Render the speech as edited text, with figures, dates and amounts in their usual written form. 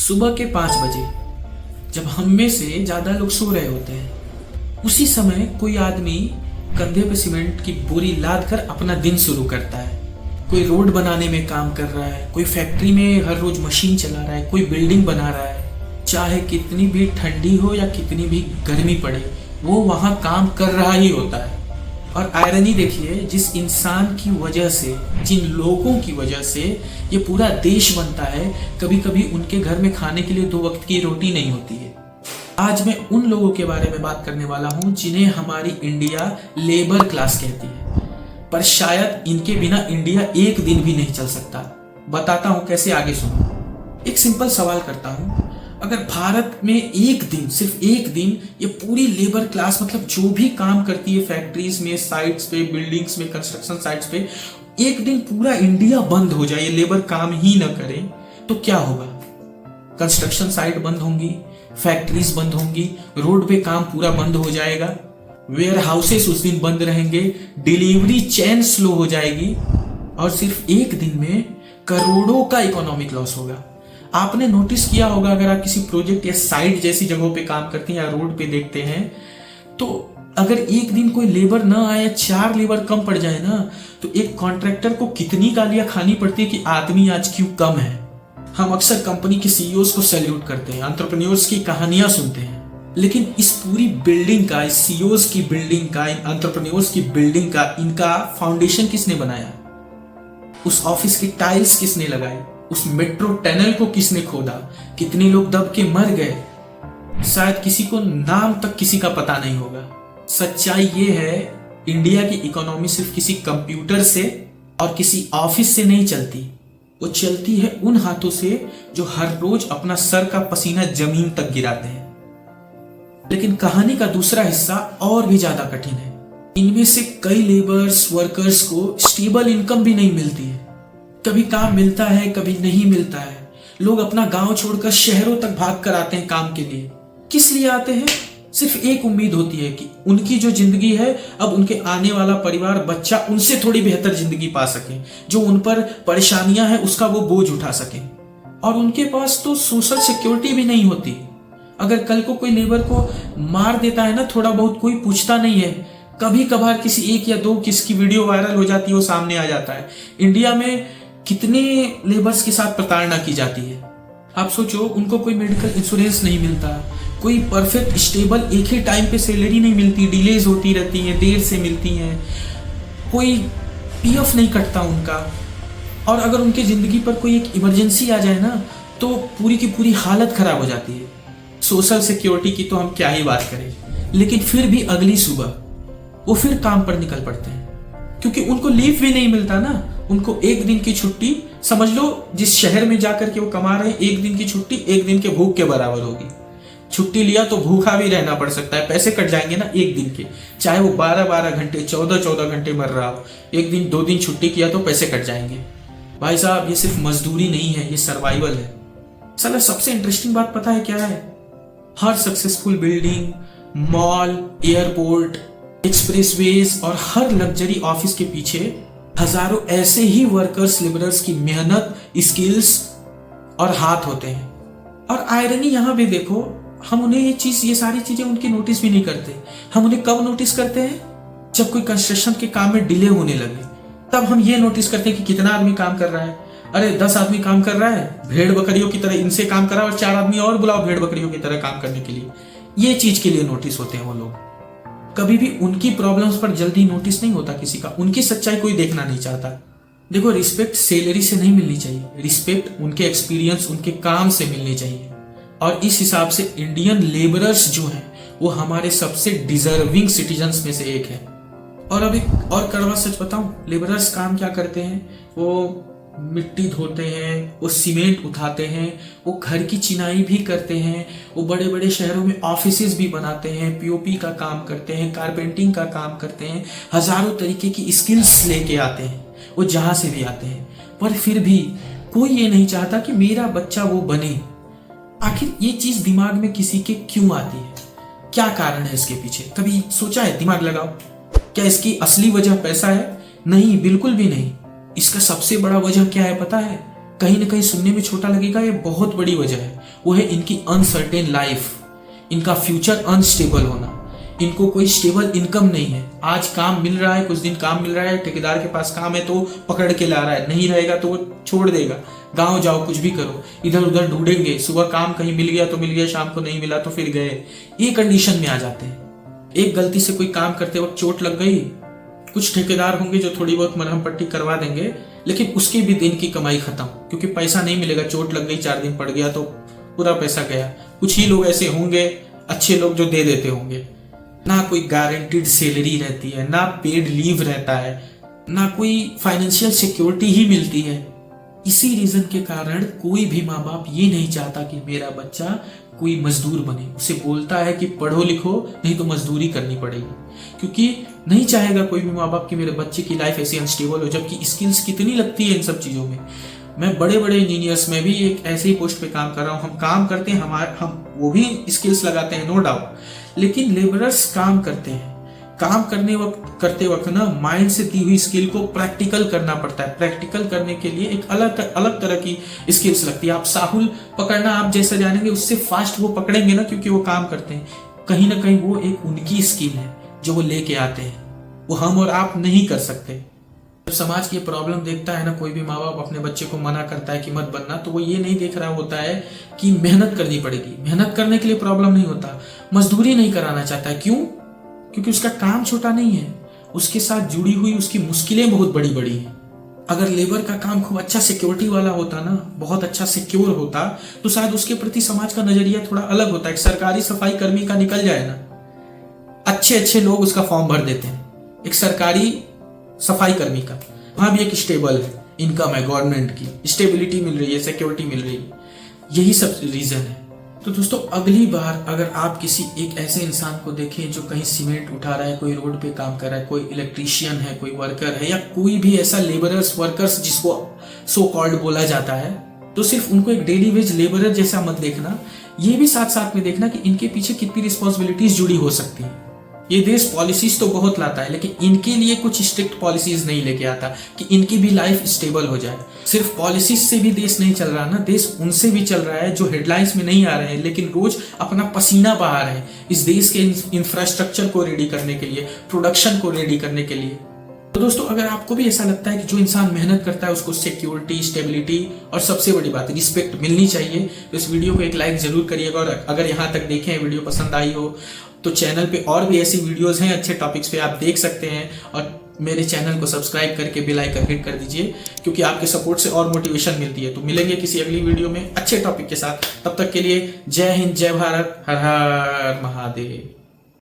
सुबह के 5 बजे जब हम में से ज्यादा लोग सो रहे होते हैं, उसी समय कोई आदमी कंधे पे सीमेंट की बोरी लाद कर अपना दिन शुरू करता है। कोई रोड बनाने में काम कर रहा है, कोई फैक्ट्री में हर रोज मशीन चला रहा है, कोई बिल्डिंग बना रहा है। चाहे कितनी भी ठंडी हो या कितनी भी गर्मी पड़े, वो वहां काम कर रहा ही होता है। और आयरनी देखिए, जिस इंसान की वजह से, जिन लोगों की वजह से ये पूरा देश बनता है, कभी कभी उनके घर में खाने के लिए 2 वक्त की रोटी नहीं होती है। आज मैं उन लोगों के बारे में बात करने वाला हूं जिन्हें हमारी इंडिया लेबर क्लास कहती है, पर शायद इनके बिना इंडिया एक दिन भी नहीं चल सकता। बताता हूं कैसे, आगे सुनो। एक सिंपल सवाल करता हूं, अगर भारत में एक दिन, सिर्फ एक दिन, ये पूरी लेबर क्लास, मतलब जो भी काम करती है फैक्ट्रीज में, साइट्स पे, बिल्डिंग्स में, कंस्ट्रक्शन साइट्स पे, एक दिन पूरा इंडिया बंद हो जाए, ये लेबर काम ही ना करे, तो क्या होगा? कंस्ट्रक्शन साइट बंद होंगी, फैक्ट्रीज बंद होंगी, रोड पे काम पूरा बंद हो जाएगा, वेयर हाउसेस उस दिन बंद रहेंगे, डिलीवरी चेन स्लो हो जाएगी, और सिर्फ एक दिन में करोड़ों का इकोनॉमिक लॉस होगा। आपने नोटिस किया होगा, अगर आप किसी प्रोजेक्ट या साइट जैसी जगहों पे काम करते हैं या रोड पे देखते हैं, तो अगर एक दिन कोई लेबर ना आए, 4 लेबर कम पड़ जाए ना, तो एक कॉन्ट्रैक्टर को कितनी गालियां खानी पड़ती है कि आदमी आज क्यों कम है। हम अक्सर कंपनी के सीईओज को सैल्यूट करते हैं, एंटरप्रेन्योर्स की कहानियां सुनते हैं, लेकिन इस पूरी बिल्डिंग का, इस सीईओज की बिल्डिंग का, इन एंटरप्रेन्योर्स की बिल्डिंग का, इनका फाउंडेशन किसने बनाया? उस ऑफिस की टाइल्स किसने लगाई? उस मेट्रो टनल को किसने खोदा? कितने लोग दब के मर गए? शायद किसी को नाम तक किसी का पता नहीं होगा। सच्चाई ये है, इंडिया की इकोनॉमी सिर्फ किसी कंप्यूटर से और किसी ऑफिस से नहीं चलती, वो चलती है उन हाथों से जो हर रोज अपना सर का पसीना जमीन तक गिराते हैं। लेकिन कहानी का दूसरा हिस्सा और भी ज्यादा कठिन है। इनमें से कई लेबर्स, वर्कर्स को स्टेबल इनकम भी नहीं मिलती है। कभी काम मिलता है, कभी नहीं मिलता है। लोग अपना गांव छोड़कर शहरों तक भाग कर आते हैं काम के लिए। किस लिए आते हैं? सिर्फ एक उम्मीद होती है कि उनकी जो जिंदगी है, अब उनके आने वाला परिवार, बच्चा उनसे थोड़ी बेहतर जिंदगी पा सके, जो उन पर परेशानियां हैं उसका वो बोझ उठा सके। और उनके पास तो सोशल सिक्योरिटी भी नहीं होती। अगर कल को कोई लेबर को मार देता है ना, थोड़ा बहुत, कोई पूछता नहीं है। कभी कभार किसी 1 या 2 किसकी वीडियो वायरल हो जाती है, वो सामने आ जाता है। इंडिया में कितने लेबर्स के साथ प्रताड़ना की जाती है। आप सोचो, उनको कोई मेडिकल इंश्योरेंस नहीं मिलता, कोई परफेक्ट स्टेबल एक ही टाइम पे सैलरी नहीं मिलती, डिलेज होती रहती है, देर से मिलती हैं, कोई पीएफ नहीं कटता उनका। और अगर उनकी जिंदगी पर कोई एक इमरजेंसी आ जाए ना, तो पूरी की पूरी हालत खराब हो जाती है। सोशल सिक्योरिटी की तो हम क्या ही बात करें। लेकिन फिर भी अगली सुबह वो फिर काम पर निकल पड़ते हैं, क्योंकि उनको लीव भी नहीं मिलता ना। उनको एक दिन की छुट्टी, समझ लो जिस शहर में जाकर के वो कमा रहे हैं, एक दिन की छुट्टी 1 दिन के भूख के बराबर होगी। छुट्टी लिया तो भूखा भी रहना पड़ सकता है, पैसे कट जाएंगे ना एक दिन के, चाहे वो 12-12 घंटे, 14-14 घंटे मर रहा हो। एक दिन 2 दिन छुट्टी किया तो पैसे कट जाएंगे। भाई साहब, ये सिर्फ मजदूरी नहीं है, ये सर्वाइवल है। साला सबसे इंटरेस्टिंग बात पता है क्या है? हर successful building, mall, airport, expressways और हर लग्जरी ऑफिस के पीछे हजारों ऐसे ही वर्कर्स, लेबरर्स की मेहनत, स्किल्स और हाथ होते हैं। और आयरनी यहां भी देखो, हम उन्हें ये सारी चीजें उनकी नोटिस भी नहीं करते। हम उन्हें कब नोटिस करते हैं? जब कोई कंस्ट्रक्शन के काम में डिले होने लगे, तब हम ये नोटिस करते हैं कि कितना आदमी काम कर रहा है। अरे 10 आदमी काम कर रहा है, भेड़ बकरियों की तरह इनसे काम करा और 4 आदमी और बुलाओ भेड़ बकरियों की तरह काम करने के लिए। ये चीज के लिए नोटिस होते हैं वो लोग। कभी भी उनकी प्रॉब्लम्स पर जल्दी नोटिस नहीं होता किसी का, उनकी सच्चाई कोई देखना नहीं चाहता। देखो, रिस्पेक्ट सैलरी से नहीं मिलनी चाहिए, रिस्पेक्ट उनके एक्सपीरियंस, उनके काम से मिलनी चाहिए। और इस हिसाब से इंडियन लेबरर्स जो हैं, वो हमारे सबसे डिजर्विंग सिटीजन्स में से एक है। और अब एक और कड़वा सच बताऊं, लेबरर्स काम क्या करते हैं? वो मिट्टी धोते हैं, वो सीमेंट उठाते हैं, वो घर की चिनाई भी करते हैं, वो बड़े बड़े शहरों में ऑफिसेज भी बनाते हैं, पीओपी का काम करते हैं, कारपेंटिंग का काम करते हैं, हजारों तरीके की स्किल्स लेके आते हैं, वो जहां से भी आते हैं। पर फिर भी कोई ये नहीं चाहता कि मेरा बच्चा वो बने। आखिर ये चीज दिमाग में किसी के क्यों आती है? क्या कारण है इसके पीछे? कभी सोचा है? दिमाग लगाओ। क्या इसकी असली वजह पैसा है? नहीं, बिल्कुल भी नहीं। इसका सबसे बड़ा वजह क्या है पता है? कहीं ना कहीं सुनने में छोटा लगेगा, ये बहुत बड़ी वजह है। वो है इनकी अनसर्टेन लाइफ, इनका फ्यूचर अनस्टेबल होना। इनको कोई स्टेबल इनकम नहीं है। आज काम मिल रहा है, कुछ दिन काम मिल रहा है, ठेकेदार के पास काम है तो पकड़ के ला रहा है, नहीं रहेगा तो वो छोड़ देगा। गांव जाओ, कुछ भी करो, इधर उधर ढूंढेंगे, सुबह काम कहीं मिल गया तो मिल गया, शाम को नहीं मिला तो फिर गए। ये कंडीशन में आ जाते हैं। एक गलती से कोई काम करते वक्त चोट लग गई, कुछ ठेकेदार होंगे जो थोड़ी बहुत मरहम पट्टी करवा देंगे, लेकिन उसके भी दिन की कमाई खत्म, क्योंकि पैसा नहीं मिलेगा। चोट लग गई, 4 दिन पड़ गया तो पूरा पैसा गया। कुछ ही लोग ऐसे होंगे, अच्छे लोग, जो दे देते होंगे। ना कोई गारंटीड सैलरी रहती है, ना पेड लीव रहता है, ना कोई फाइनेंशियल सिक्योरिटी ही मिलती है। इसी रीजन के कारण कोई भी माँ बाप ये नहीं चाहता कि मेरा बच्चा कोई मजदूर बने। उसे बोलता है कि पढ़ो लिखो, नहीं तो मजदूरी करनी पड़ेगी, क्योंकि नहीं चाहेगा कोई भी माँ बाप कि मेरे बच्चे की लाइफ ऐसी अनस्टेबल हो। जबकि स्किल्स कितनी लगती है इन सब चीजों में। मैं बड़े बड़े इंजीनियर्स में भी एक ऐसे ही पोस्ट पे काम कर रहा हूँ। हम काम करते हैं, हम वो भी स्किल्स लगाते हैं, नो डाउट, लेकिन लेबरर्स काम करते हैं। काम करते वक्त ना माइंड से दी हुई स्किल को प्रैक्टिकल करना पड़ता है। प्रैक्टिकल करने के लिए एक अलग तरह की स्किल्स लगती है। आप साहुल पकड़ना आप जैसा जानेंगे, उससे फास्ट वो पकड़ेंगे ना, क्योंकि वो काम करते हैं। कहीं ना कहीं वो एक उनकी स्किल है जो वो लेके आते हैं, वो हम और आप नहीं कर सकते। जब समाज की प्रॉब्लम देखता है ना, कोई भी माँ बाप अपने बच्चे को मना करता है कि मत बनना, तो वो ये नहीं देख रहा होता है कि मेहनत करनी पड़ेगी। मेहनत करने के लिए प्रॉब्लम नहीं होता, मजदूरी नहीं कराना चाहता है। क्यों? क्योंकि उसका काम छोटा नहीं है, उसके साथ जुड़ी हुई उसकी मुश्किलें बहुत बड़ी बड़ी हैं। अगर लेबर का काम खूब अच्छा सिक्योरिटी वाला होता ना, बहुत अच्छा सिक्योर होता, तो शायद उसके प्रति समाज का नजरिया थोड़ा अलग होता। एक सरकारी सफाई कर्मी का निकल जाए ना, अच्छे लोग उसका फॉर्म भर देते हैं। एक सरकारी सफाई कर्मी का, वहां भी एक स्टेबल इनकम है, गवर्नमेंट की स्टेबिलिटी मिल रही है, सिक्योरिटी मिल रही है। यही सब रीजन है। तो दोस्तों, अगली बार अगर आप किसी एक ऐसे इंसान को देखें जो कहीं सीमेंट उठा रहा है, कोई रोड पे काम कर रहा है, कोई इलेक्ट्रीशियन है, कोई वर्कर है, या कोई भी ऐसा लेबरर्स वर्कर्स जिसको सो कॉल्ड बोला जाता है, तो सिर्फ उनको एक डेली वेज लेबरर जैसा मत देखना। ये भी साथ साथ में देखना कि इनके पीछे कितनी रिस्पॉन्सिबिलिटीज जुड़ी हो सकती है। ये देश पॉलिसीज तो बहुत लाता है, लेकिन इनके लिए कुछ स्ट्रिक्ट पॉलिसीज नहीं लेके आता कि इनकी भी लाइफ स्टेबल हो जाए। सिर्फ पॉलिसीज से भी देश नहीं चल रहा ना, देश उनसे भी चल रहा है जो हेडलाइंस में नहीं आ रहे हैं, लेकिन रोज अपना पसीना बहा रहे हैं इस देश के इंफ्रास्ट्रक्चर को रेडी करने के लिए, प्रोडक्शन को रेडी करने के लिए। तो दोस्तों, अगर आपको भी ऐसा लगता है कि जो इंसान मेहनत करता है उसको सिक्योरिटी, स्टेबिलिटी और सबसे बड़ी बात रिस्पेक्ट मिलनी चाहिए, तो इस वीडियो को एक लाइक जरूर करिएगा। और अगर यहाँ तक देखें, वीडियो पसंद आई हो, तो चैनल पे और भी ऐसी वीडियोस हैं अच्छे टॉपिक्स पे, आप देख सकते हैं। और मेरे चैनल को सब्सक्राइब करके बेल आइकन हिट कर दीजिए, क्योंकि आपके सपोर्ट से और मोटिवेशन मिलती है। तो मिलेंगे किसी अगली वीडियो में अच्छे टॉपिक के साथ। तब तक के लिए जय हिंद, जय भारत, हर हर महादेव।